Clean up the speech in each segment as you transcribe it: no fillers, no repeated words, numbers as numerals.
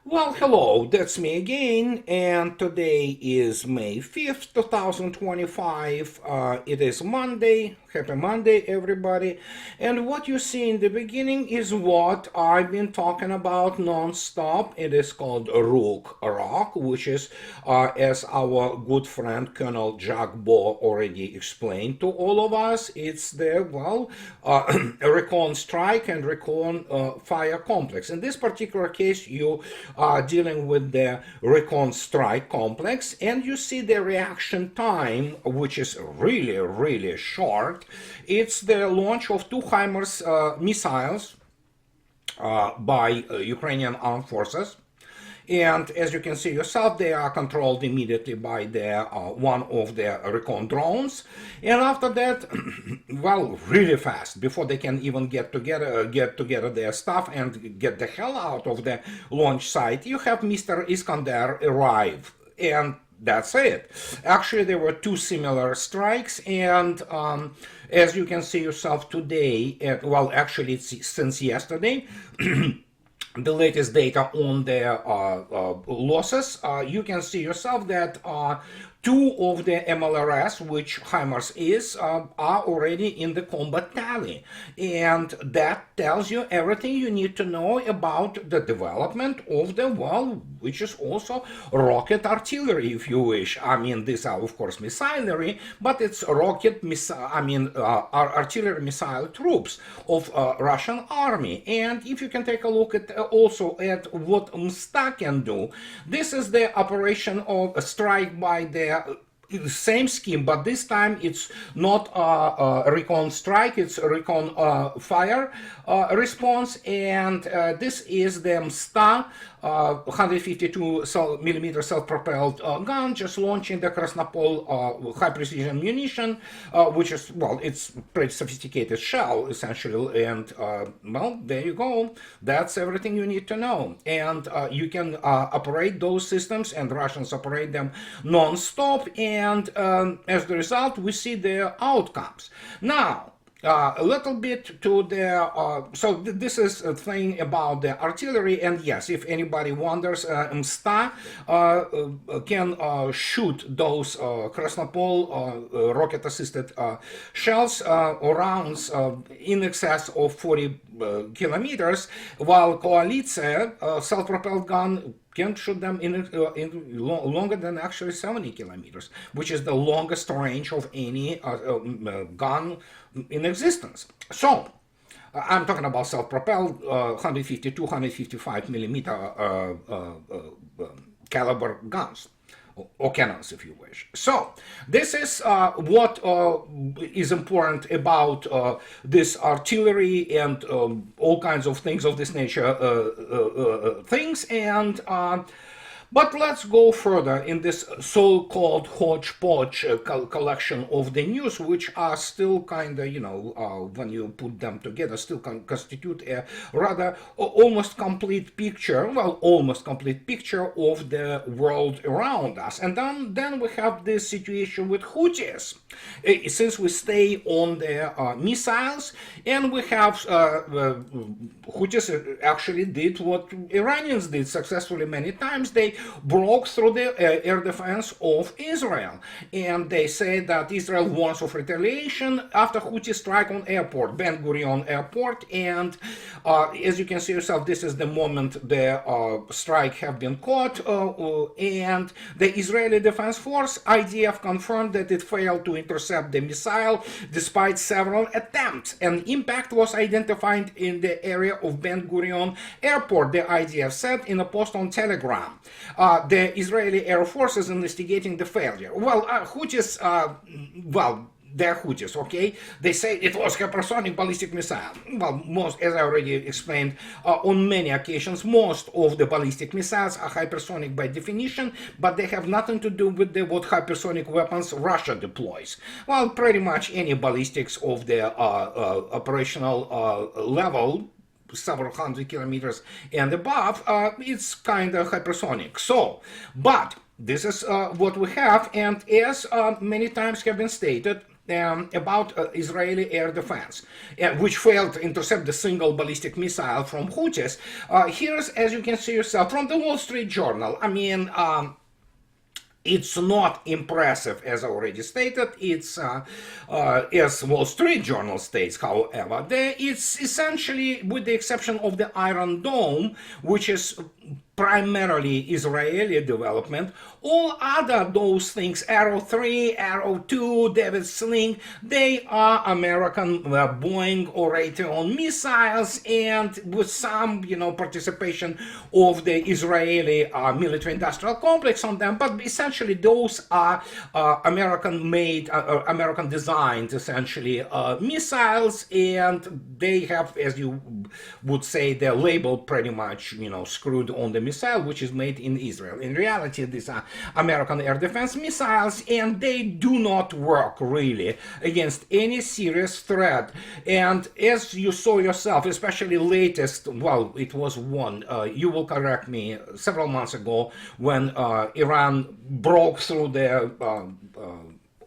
Well, hello, that's me again, and today is May 5th, 2025. It is Monday. Happy Monday, everybody. And what you see in the beginning is what I've been talking about non-stop. It is called Rook Rock, which is, as our good friend Colonel Jack Bo already explained to all of us, it's the, recon strike and recon fire complex. In this particular case, you are dealing with the recon strike complex, and you see the reaction time, which is really, really short. It's the launch of two HIMARS missiles by Ukrainian armed forces. And as you can see yourself, they are controlled immediately by the one of the recon drones. And after that, well, really fast, before they can even get together their stuff and get the hell out of the launch site, you have Mr. Iskander arrive. And that's it. Actually, there were two similar strikes, and as you can see yourself today, actually, it's since yesterday. The latest data on the losses, you can see yourself that two of the MLRS, which HIMARS is, are already in the combat tally. And that tells you everything you need to know about the development of the, which is also rocket artillery, if you wish. I mean, these are, of course, missilery, but it's rocket, artillery missile troops of Russian army. And if you can take a look at also at what Msta can do, this is the operation of a strike by the same scheme, but this time it's not a recon strike, it's a recon fire response, and this is the Msta 152 millimeter self-propelled gun, just launching the Krasnopol high precision munition, which is, it's pretty sophisticated shell essentially, and there you go. That's everything you need to know, and you can operate those systems, and Russians operate them non-stop, and as the result, we see the outcomes. Now, a little bit to the this is a thing about the artillery, and yes, if anybody wonders, Msta can shoot those Krasnopol rocket assisted shells or rounds in excess of 40 kilometers, while Koaliция self-propelled gun can shoot them in longer than actually 70 kilometers, which is the longest range of any gun in existence. So, I'm talking about self-propelled 152, 155 millimeter caliber guns, or cannons, if you wish. So this is what is important about this artillery and all kinds of things of this nature, and but let's go further in this so-called hodgepodge collection of the news, which are still kind of, when you put them together, still constitute a rather almost complete picture, almost complete picture of the world around us. And then we have this situation with Houthis. Since we stay on the missiles, and we have Houthis actually did what Iranians did successfully many times. They broke through the air defense of Israel, and they say that Israel warns of retaliation after Houthi strike on airport, Ben Gurion airport, and as you can see yourself, this is the moment the strike have been caught, and the Israeli Defense Force, IDF, confirmed that it failed to intercept the missile despite several attempts. An impact was identified in the area of Ben Gurion airport, the IDF said in a post on Telegram. The Israeli Air Force is investigating the failure. Houthis, they're Houthis, okay? They say it was hypersonic ballistic missile. Most, as I already explained, on many occasions, most of the ballistic missiles are hypersonic by definition, but they have nothing to do with what hypersonic weapons Russia deploys. Pretty much any ballistics of the operational level, several hundred kilometers and above, it's kind of hypersonic. So, but this is what we have, and as many times have been stated, about Israeli air defense, which failed to intercept the single ballistic missile from Houthis. Here's, as you can see yourself, from the Wall Street Journal. I mean, it's not impressive, as already stated. It's, as Wall Street Journal states, however, it's essentially, with the exception of the Iron Dome, which is primarily Israeli development, all other those things, Arrow 3, Arrow 2, David Sling, they are American Boeing or Raytheon missiles, and with some, participation of the Israeli military-industrial complex on them, but essentially those are American-made, American-designed, essentially, missiles, and they have, as you would say, their label pretty much, screwed on the missile, which is made in Israel. In reality, these are American air defense missiles, and they do not work really against any serious threat. And as you saw yourself, especially latest, well, it was one, you will correct me, several months ago when Iran broke through the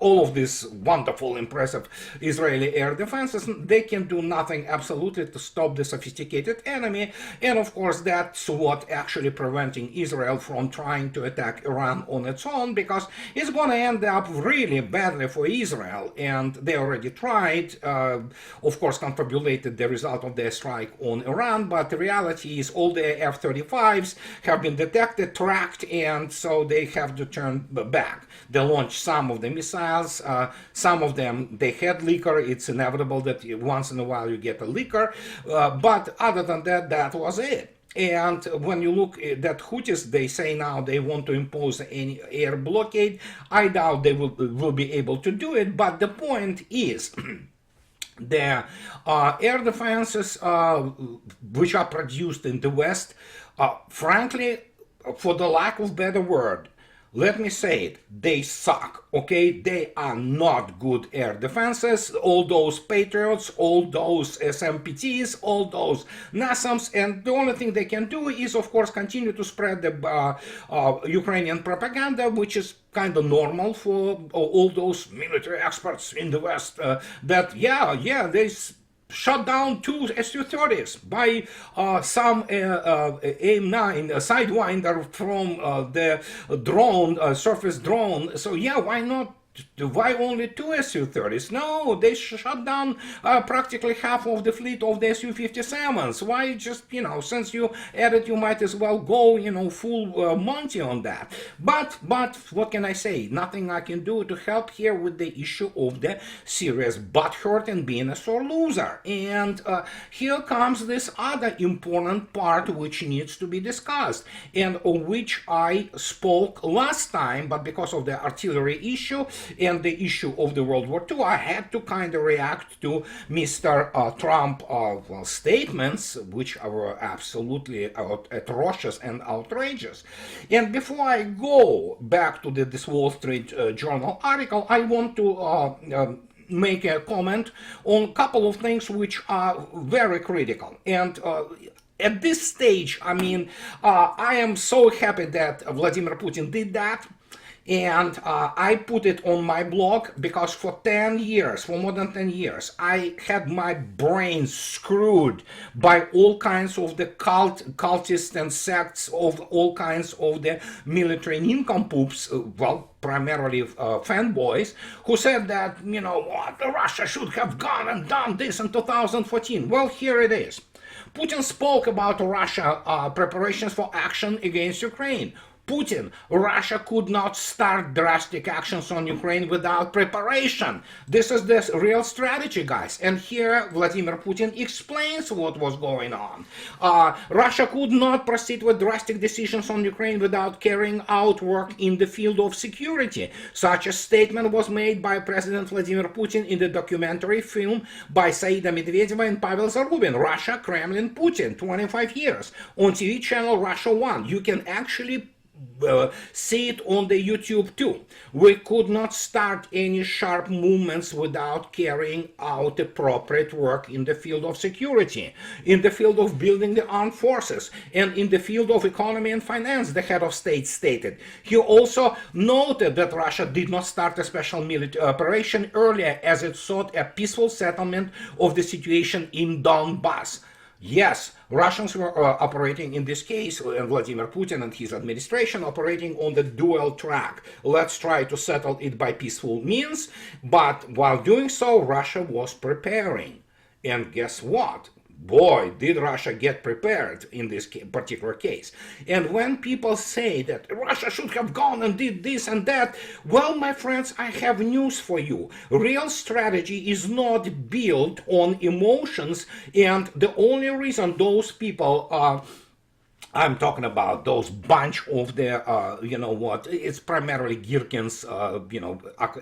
all of these wonderful, impressive Israeli air defenses, they can do nothing absolutely to stop the sophisticated enemy. And of course, that's what actually preventing Israel from trying to attack Iran on its own, because it's going to end up really badly for Israel. And they already tried, of course, confabulated the result of their strike on Iran. But the reality is all the F-35s have been detected, tracked, and so they have to turn back. They launched some of the missiles. Some of them, they had leaker. It's inevitable that once in a while you get a leaker. But other than that, that was it. And when you look at that Houthis, they say now they want to impose an air blockade. I doubt they will be able to do it. But the point is, the air defenses which are produced in the West, frankly, for the lack of better word, let me say it, they suck, okay? They are not good air defenses. All those Patriots, all those SMPTs, all those NASAMs, and the only thing they can do is, of course, continue to spread the Ukrainian propaganda, which is kind of normal for all those military experts in the West, that, they shot down 2 Su-30s by some AIM-9 Sidewinder from the drone, surface drone. So yeah, why not? Why only 2 Su-30s? No, they shut down practically half of the fleet of the Su-57s. Why just, since you added, you might as well go, full Monty on that. But what can I say? Nothing I can do to help here with the issue of the serious butthurt and being a sore loser. And here comes this other important part which needs to be discussed, and of which I spoke last time, but because of the artillery issue and the issue of the World War II, I had to kind of react to Mr. Trump statements, which were absolutely atrocious and outrageous. And before I go back to this Wall Street Journal article, I want to make a comment on a couple of things which are very critical. And at this stage, I mean, I am so happy that Vladimir Putin did that. And I put it on my blog because for 10 years, for more than 10 years, I had my brain screwed by all kinds of the cultists and sects of all kinds of the military nincompoops, primarily fanboys, who said that, Russia should have gone and done this in 2014. Well, here it is. Putin spoke about Russia preparations for action against Ukraine. Putin, Russia could not start drastic actions on Ukraine without preparation. This is the real strategy, guys. And here Vladimir Putin explains what was going on. Russia could not proceed with drastic decisions on Ukraine without carrying out work in the field of security. Such a statement was made by President Vladimir Putin in the documentary film by Saida Medvedeva and Pavel Zarubin, Russia, Kremlin, Putin, 25 years, on TV channel Russia 1. You can actually see it on the YouTube too. We could not start any sharp movements without carrying out appropriate work in the field of security, in the field of building the armed forces, and in the field of economy and finance, the head of state stated. He also noted that Russia did not start a special military operation earlier as it sought a peaceful settlement of the situation in Donbass. Yes, Russians were operating in this case, and Vladimir Putin and his administration operating on the dual track. Let's try to settle it by peaceful means, but while doing so, Russia was preparing. And guess what? Boy, did Russia get prepared in this particular case. And when people say that Russia should have gone and did this and that, well, my friends, I have news for you. Real strategy is not built on emotions, and the only reason those people I'm talking about those bunch of the, it's primarily Girkin's,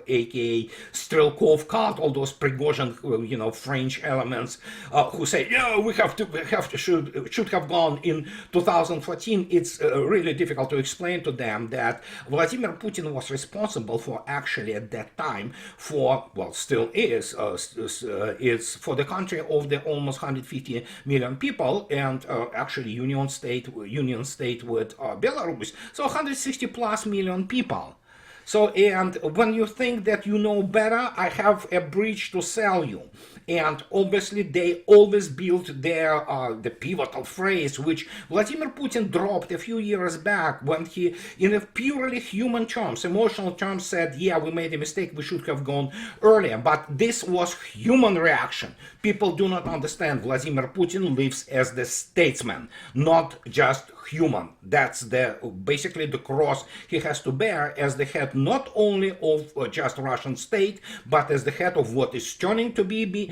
aka Strelkov cult, all those Prigozhin, French elements who say, yeah, we should have gone in 2014. It's really difficult to explain to them that Vladimir Putin was responsible for actually at that time for, well, still is, it's for the country of the almost 150 million people and actually union state with Belarus, so 160 plus million people. So, and when you think that you know better, I have a bridge to sell you. And obviously they always built their the pivotal phrase which Vladimir Putin dropped a few years back when he, in a purely human terms, emotional terms, said, yeah, we made a mistake, we should have gone earlier. But this was human reaction. People do not understand Vladimir Putin lives as the statesman, not just human. That's basically the cross he has to bear as the head not only of just Russian state, but as the head of what is turning to be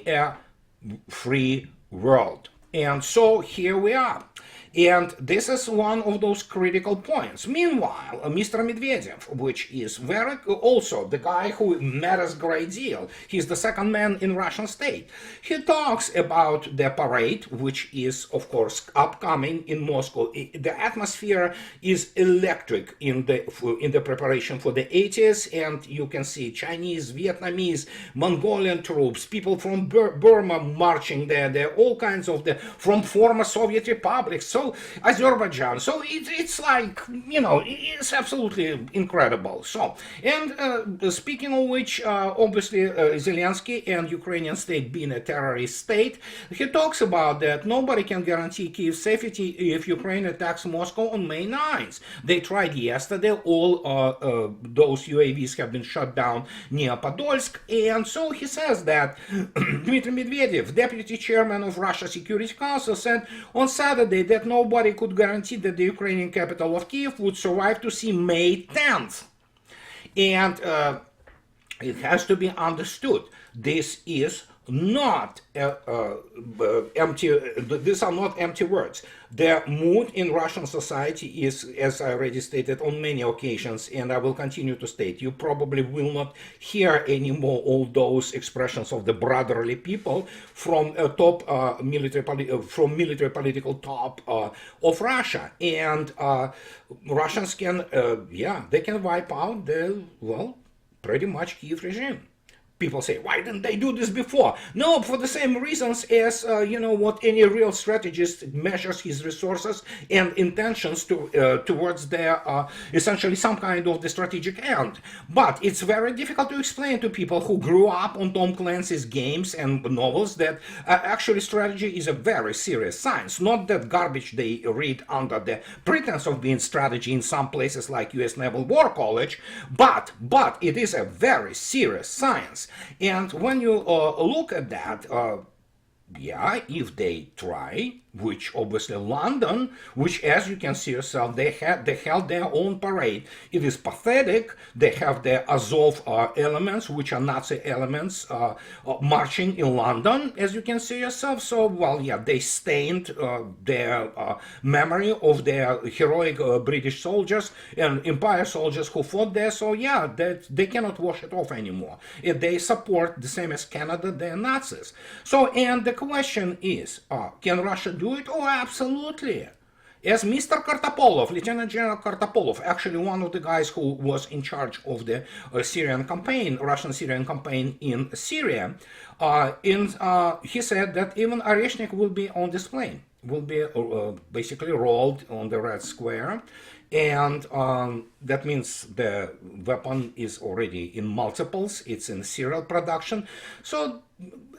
a free world. And so here we are. And this is one of those critical points. Meanwhile, Mr. Medvedev, which is also the guy who matters a great deal, he's the second man in Russian state. He talks about the parade, which is, of course, upcoming in Moscow. The atmosphere is electric in the preparation for the 80s, and you can see Chinese, Vietnamese, Mongolian troops, people from Burma marching there, all kinds of from former Soviet republics. So Azerbaijan, so it's like, it's absolutely incredible. So, and speaking of which, obviously Zelensky and Ukrainian state being a terrorist state, he talks about that nobody can guarantee Kiev's safety if Ukraine attacks Moscow on May 9th. They tried yesterday, all those UAVs have been shot down near Podolsk, and so he says that Dmitry Medvedev, deputy chairman of Russia Security Council, said on Saturday that nobody could guarantee that the Ukrainian capital of Kiev would survive to see May 10th. And it has to be understood, this is not empty. These are not empty words. The mood in Russian society is, as I already stated on many occasions, and I will continue to state, you probably will not hear anymore all those expressions of the brotherly people from top military political top of Russia, and Russians can, they can wipe out the pretty much Kiev regime. People say, why didn't they do this before? No, for the same reasons as, any real strategist measures his resources and intentions towards their, essentially some kind of the strategic end. But it's very difficult to explain to people who grew up on Tom Clancy's games and novels that actually strategy is a very serious science. Not that garbage they read under the pretense of being strategy in some places like US Naval War College, but it is a very serious science. And when you look at that, if they try, which obviously London, which as you can see yourself, they held their own parade. It is pathetic. They have the Azov elements, which are Nazi elements, marching in London, as you can see yourself. So, they stained their memory of their heroic British soldiers and Empire soldiers who fought there. So, they cannot wash it off anymore. If they support the same as Canada, they're Nazis. So, and the question is, can Russia do it? Oh, absolutely. as Mr. Kartapolov, Lieutenant General Kartapolov, actually one of the guys who was in charge of the Syrian campaign, Russian Syrian campaign in Syria, he said that even Oreshnik will be on display, will be basically rolled on the Red Square. And that means the weapon is already in multiples, it's in serial production. So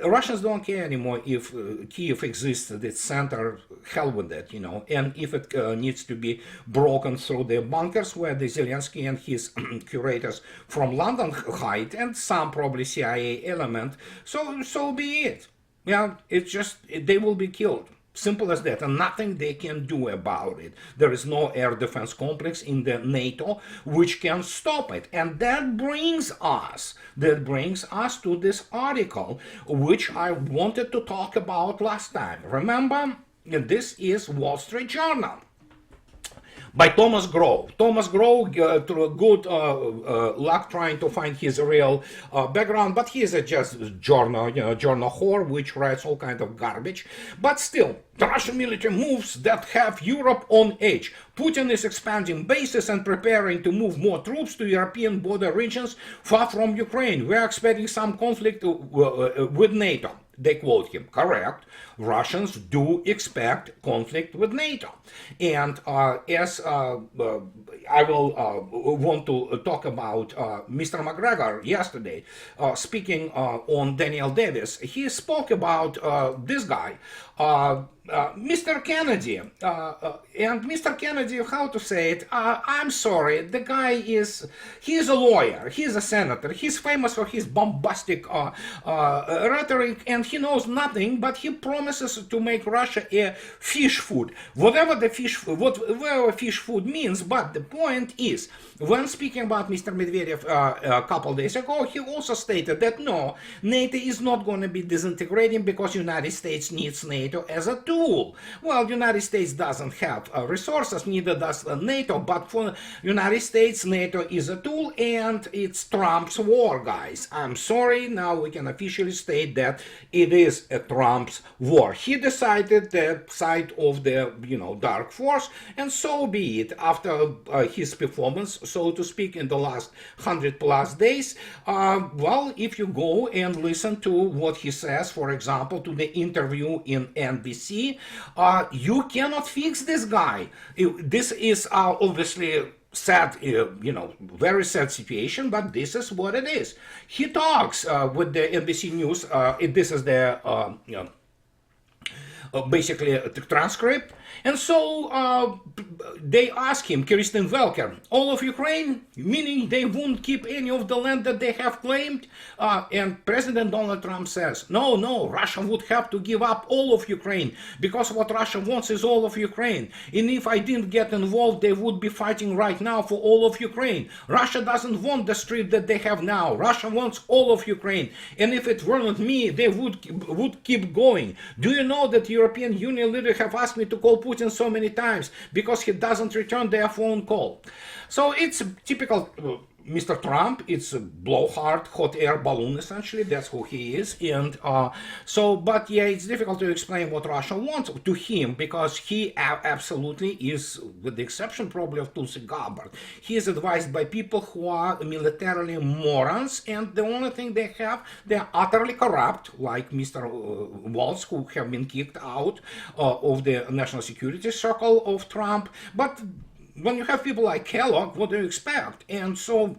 Russians don't care anymore if Kiev exists at its center, hell with that, you know. And if it needs to be broken through the bunkers where the Zelensky and his curators from London hide, and some probably CIA element, so be it. Yeah, it's just, they will be killed. Simple as that, and nothing they can do about it. There is no air defense complex in the NATO which can stop it. And that brings us to this article which I wanted to talk about last time. Remember, this is Wall Street Journal by Thomas Grove. Thomas Grove, through good luck trying to find his real background, but he is a just journal, journal whore, which writes all kind of garbage. But still, the Russian military moves that have Europe on edge. Putin is expanding bases and preparing to move more troops to European border regions far from Ukraine. We are expecting some conflict with NATO. They quote him, correct. Russians do expect conflict with NATO. And as I will want to talk about Mr. McGregor yesterday, speaking on Daniel Davis, he spoke about this guy, Mr. Kennedy, and Mr. Kennedy, how to say it, I'm sorry, the guy he's a lawyer, he's a senator, he's famous for his bombastic rhetoric, and he knows nothing, but he promises to make Russia a fish food, whatever fish food means. But the point is, when speaking about Mr. Medvedev a couple days ago, he also stated that no, NATO is not going to be disintegrating because United States needs NATO as a tool. Well, the United States doesn't have resources, neither does NATO, but for United States, NATO is a tool, and it's Trump's war, guys. I'm sorry, now we can officially state that it is a Trump's war. He decided the side of the, dark force, and so be it. After his performance, so to speak, in the last 100+ days, well, if you go and listen to what he says, for example, to the interview in NBC, you cannot fix this guy. This is obviously sad, very sad situation, but this is what it is. He talks with the NBC News. This is the basically a transcript. And so they ask him, Kirsten Velker, all of Ukraine, meaning they won't keep any of the land that they have claimed? And President Donald Trump says, no, Russia would have to give up all of Ukraine, because what Russia wants is all of Ukraine. And if I didn't get involved, they would be fighting right now for all of Ukraine. Russia doesn't want the strip that they have now. Russia wants all of Ukraine. And if it weren't me, they would keep going. Do you know that European Union leaders have asked me to call Putin so many times because he doesn't return their phone call? So it's typical Mr. Trump. It's a blowhard hot air balloon, essentially. That's who he is. And but yeah, it's difficult to explain what Russia wants to him, because he absolutely is, with the exception probably of Tulsi Gabbard, he is advised by people who are militarily morons, and the only thing they have, they're utterly corrupt, like Mr. Waltz, who have been kicked out of the national security circle of Trump. But when you have people like Kellogg, what do you expect? And so,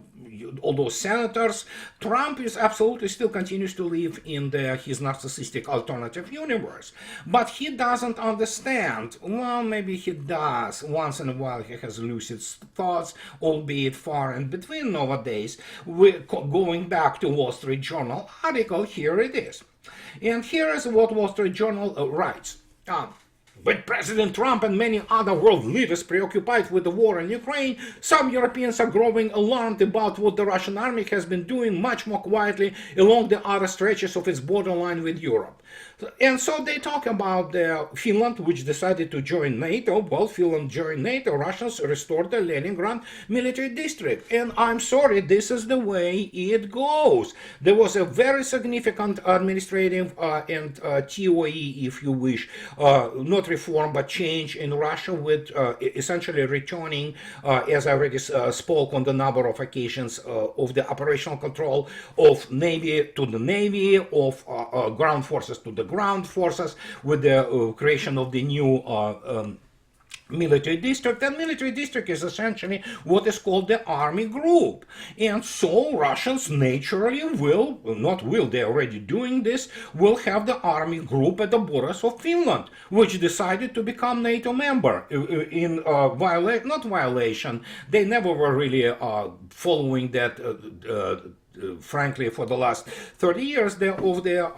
all those senators, Trump is absolutely still continues to live in his narcissistic alternative universe. But he doesn't understand. Well, maybe he does. Once in a while he has lucid thoughts, albeit far in between nowadays. Going back to Wall Street Journal article, here it is. And here is what Wall Street Journal writes. With President Trump and many other world leaders preoccupied with the war in Ukraine, some Europeans are growing alarmed about what the Russian army has been doing much more quietly along the other stretches of its borderline with Europe. And so they talk about Finland, which decided to join NATO. Well, Finland joined NATO. Russians restored the Leningrad military district. And I'm sorry, this is the way it goes. There was a very significant administrative and TOE, if you wish, not reform, but change in Russia, with essentially returning, as I already spoke on the number of occasions, of the operational control of Navy to the Navy, of ground forces to the ground forces, with the creation of the new military district. And military district is essentially what is called the army group. And so Russians naturally will, not will, they're already doing this, will have the army group at the borders of Finland, which decided to become NATO member in not violation. They never were really following that, frankly, for the last 30 years of their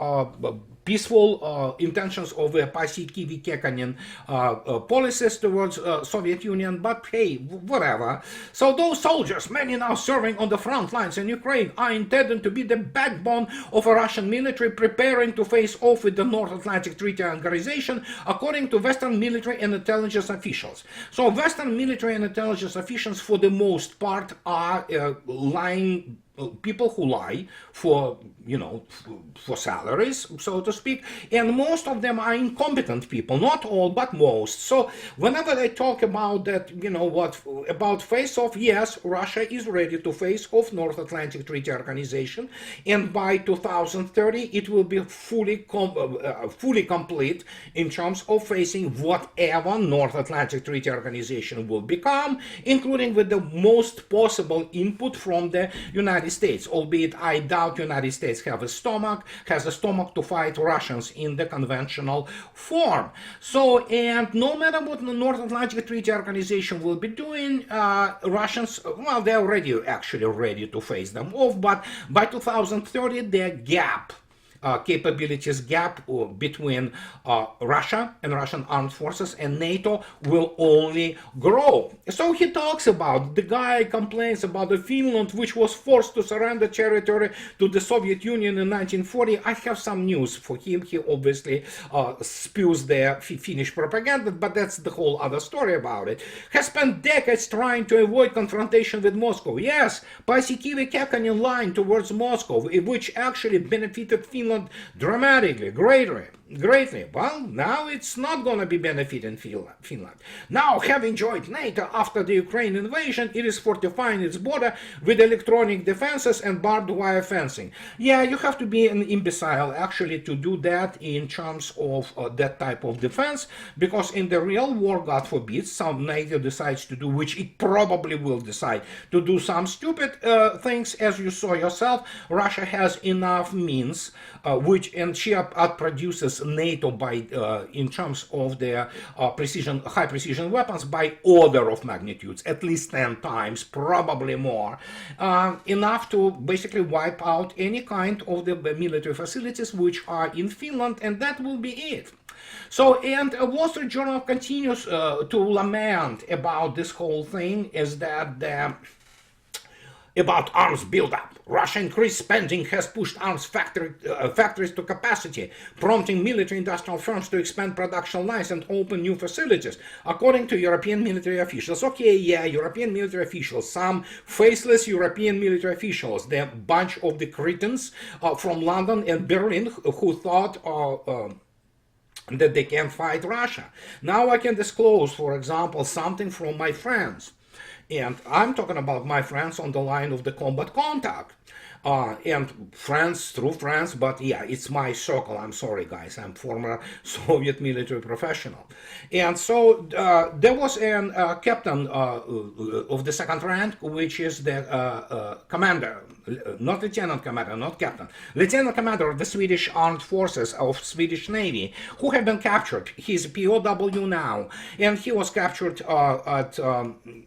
peaceful intentions of the Pasikivy-Kekkonen policies towards Soviet Union, but hey, whatever. So those soldiers, many now serving on the front lines in Ukraine, are intended to be the backbone of a Russian military preparing to face off with the North Atlantic Treaty Organization, according to Western military and intelligence officials. So Western military and intelligence officials, for the most part, are lying people who lie for, for salaries, so to speak, and most of them are incompetent people, not all, but most. So whenever they talk about that, about face-off, yes, Russia is ready to face off North Atlantic Treaty Organization, and by 2030 it will be fully complete in terms of facing whatever North Atlantic Treaty Organization will become, including with the most possible input from the United States, albeit I doubt United States has a stomach to fight Russians in the conventional form. So, and no matter what the North Atlantic Treaty Organization will be doing, Russians, well, they're already actually ready to face them off, but by 2030, their capabilities gap between Russia and Russian armed forces and NATO will only grow. So he talks about, the guy complains about the Finland, which was forced to surrender territory to the Soviet Union in 1940. I have some news for him. He obviously spews their Finnish propaganda, but that's the whole other story about it. Has spent decades trying to avoid confrontation with Moscow. Yes, Pasikivy-Kekkonen line towards Moscow, which actually benefited Finland dramatically, greatly. Well, now it's not going to be benefiting Finland. Now, having joined NATO after the Ukraine invasion, it is fortifying its border with electronic defenses and barbed wire fencing. Yeah, you have to be an imbecile actually to do that in terms of that type of defense, because in the real war, God forbid, some NATO decides to do, which it probably will decide to do, some stupid things, as you saw yourself. Russia has enough means, and she outproduces NATO by in terms of their high precision weapons by order of magnitudes, at least 10 times, probably more, enough to basically wipe out any kind of the military facilities which are in Finland, and that will be it. So, and Wall Street Journal continues to lament about this whole thing, is that about arms buildup. Russia increased spending has pushed arms factories to capacity, prompting military industrial firms to expand production lines and open new facilities, according to European military officials. Okay, yeah, European military officials, some faceless European military officials, the bunch of the cretins from London and Berlin who thought that they can fight Russia. Now I can disclose, for example, something from my friends. And I'm talking about my friends on the line of the combat contact. And friends through friends, but yeah, it's my circle. I'm sorry, guys. I'm former Soviet military professional. And so there was a captain of the second rank, which is the commander, not lieutenant commander, not captain, lieutenant commander of the Swedish Armed Forces of Swedish Navy, who had been captured. He's a POW now, and he was captured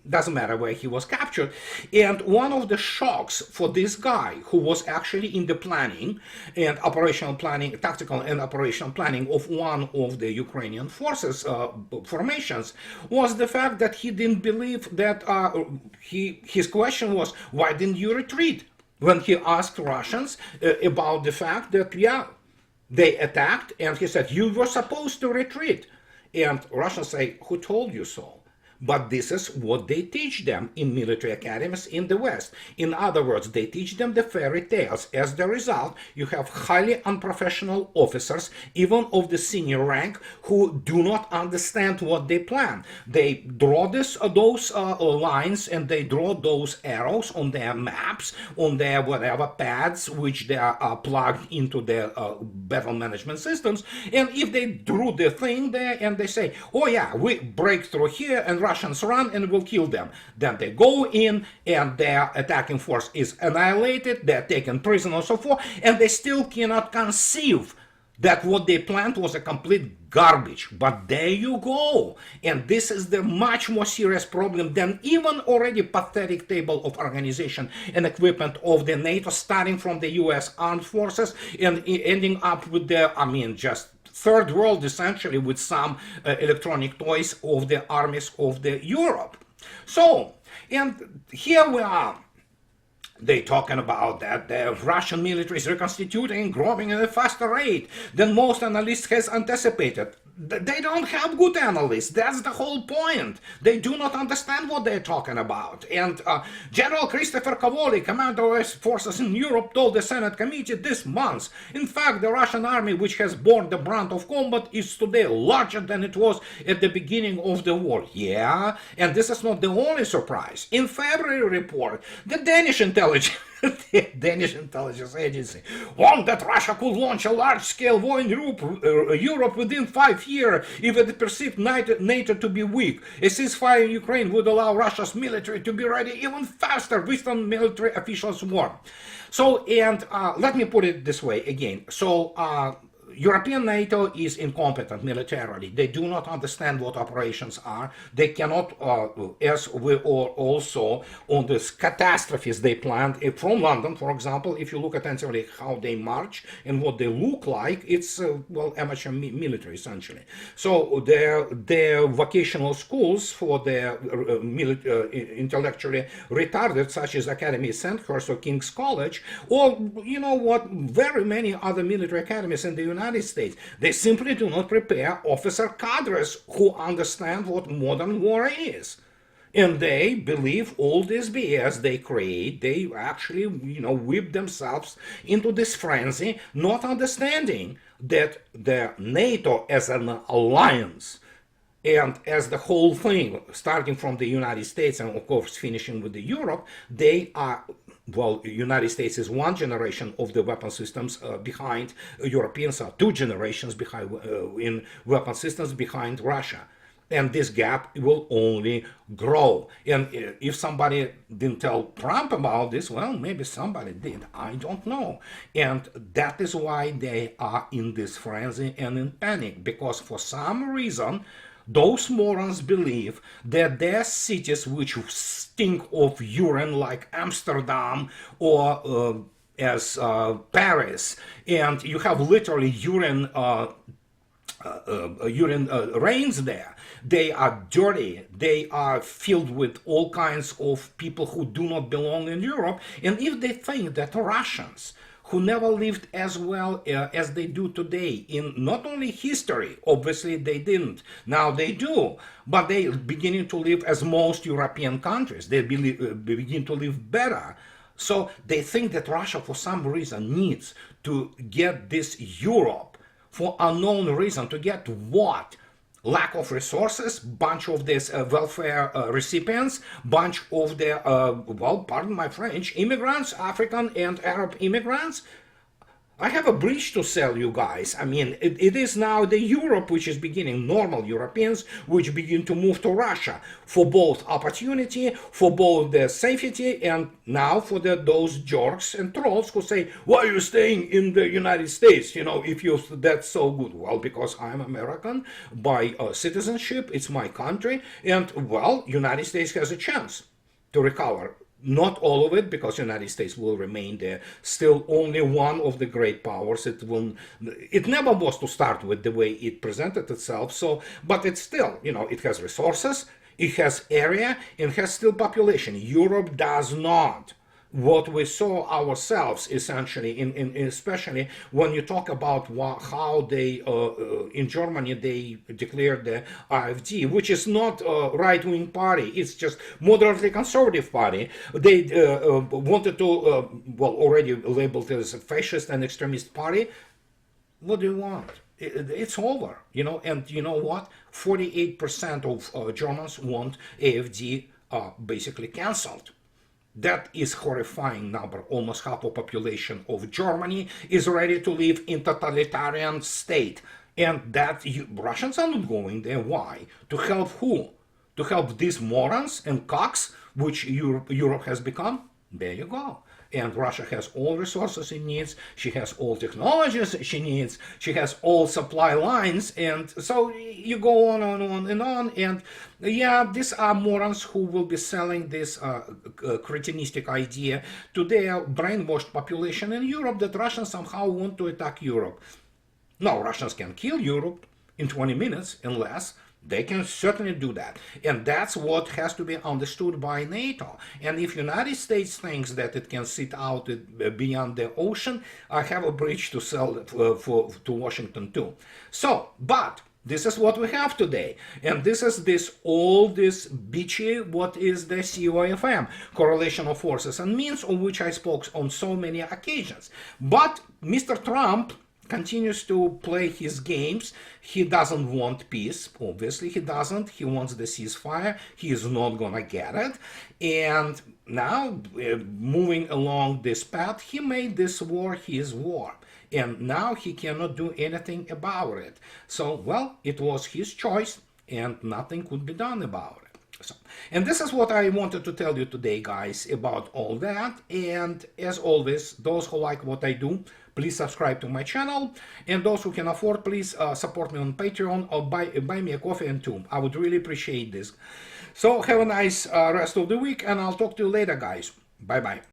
doesn't matter where he was captured. And one of the shocks for this guy, who was actually in the planning and operational planning, tactical and operational planning of one of the Ukrainian forces formations, was the fact that he didn't believe that his question was, why didn't you retreat? When he asked Russians about the fact that, yeah, They attacked, and he said, you were supposed to retreat. And Russians say, who told you so? But this is what they teach them in military academies in the West. In other words, they teach them the fairy tales. As the result, you have highly unprofessional officers, even of the senior rank, who do not understand what they plan. They draw those lines, and they draw those arrows on their maps, on their whatever pads, which they are plugged into their battle management systems. And if they drew the thing there and they say, oh yeah, we break through here and Russians run and will kill them, then they go in and their attacking force is annihilated, they're taken prisoner and so forth, and they still cannot conceive that what they planned was a complete garbage. But there you go. And this is the much more serious problem than even already pathetic table of organization and equipment of the NATO, starting from the US armed forces and ending up with the, just third world, essentially, with some electronic toys of the armies of the Europe. So, and here we are. They talking about that the Russian military is reconstituting and growing at a faster rate than most analysts has anticipated. They don't have good analysts. That's the whole point. They do not understand what they're talking about. And General Christopher Cavoli, commander of forces in Europe, told the Senate committee this month, in fact, the Russian army, which has borne the brunt of combat, is today larger than it was at the beginning of the war. Yeah, and this is not the only surprise. In February report, the Danish intelligence the Danish intelligence agency warned that Russia could launch a large-scale war in Europe within 5 years if it perceived NATO to be weak. A ceasefire in Ukraine would allow Russia's military to be ready even faster, Western military officials warned. So, and let me put it this way again. So, European NATO is incompetent militarily. They do not understand what operations are. They cannot, as we are also on these catastrophes they planned from London, for example. If you look attentively how they march and what they look like, it's, amateur military, essentially. So their vocational schools for their intellectually retarded, such as Academy Sandhurst or King's College, or, you know what, very many other military academies in the United States, they simply do not prepare officer cadres who understand what modern war is. And they believe all this BS they create. They actually, whip themselves into this frenzy, not understanding that the NATO as an alliance and as the whole thing, starting from the United States and of course finishing with the Europe, they are, United States is one generation of the weapon systems behind. Europeans are two generations behind in weapon systems behind Russia. And this gap will only grow. And if somebody didn't tell Trump about this, well, maybe somebody did. I don't know. And that is why they are in this frenzy and in panic. Because for some reason, those morons believe that their cities, which stink of urine like Amsterdam or as Paris, and you have literally urine rains there. They are dirty. They are filled with all kinds of people who do not belong in Europe. And if they think that Russians, who never lived as well as they do today in not only history, obviously they didn't, now they do, but they beginning to live as most European countries. They begin to live better. So they think that Russia, for some reason, needs to get this Europe for unknown reason. To get what? Lack of resources, bunch of these welfare recipients, bunch of the, pardon my French, immigrants, African and Arab immigrants. I have a bridge to sell you guys. I mean, it is now the Europe which is beginning, normal Europeans, which begin to move to Russia for both opportunity, for both the safety, and now for those jerks and trolls who say, why are you staying in the United States, if that's so good? Well, because I'm American by citizenship, it's my country, and, United States has a chance to recover. Not all of it, because the United States will remain there, still only one of the great powers. It never was to start with the way it presented itself. So, but it's still, it has resources, it has area, and has still population. Europe does not. what we saw ourselves essentially, especially when you talk about how they in Germany they declared the AfD, which is not a right-wing party, it's just moderately conservative party. They wanted to well, already labeled as a fascist and extremist party. What do you want? It's over, you know. And you know what? 48% of Germans want AfD basically cancelled. That is horrifying number. Almost half the population of Germany is ready to live in totalitarian state. And that Russians are not going there. Why? To help who? To help these morons and cocks, which Europe has become? There you go. And Russia has all resources it needs. She has all technologies she needs. She has all supply lines. And so you go on and on and on. And yeah, these are morons who will be selling this cretinistic idea to their brainwashed population in Europe that Russians somehow want to attack Europe. No, Russians can kill Europe in 20 minutes and less. They can certainly do that. And that's what has to be understood by NATO. And if United States thinks that it can sit out beyond the ocean, I have a bridge to sell to Washington too. So, but this is what we have today. And this is all this bitchy, what is the COFM, correlation of forces and means, of which I spoke on so many occasions. But Mr. Trump continues to play his games. He doesn't want peace. Obviously, he doesn't. He wants the ceasefire. He is not gonna get it. And now, moving along this path, he made this war his war. And now he cannot do anything about it. So, well, it was his choice, and nothing could be done about it. So, and this is what I wanted to tell you today, guys, about all that. And as always, those who like what I do, please subscribe to my channel. And those who can afford, please support me on Patreon or buy me a coffee and two. I would really appreciate this. So have a nice rest of the week, and I'll talk to you later, guys. Bye-bye.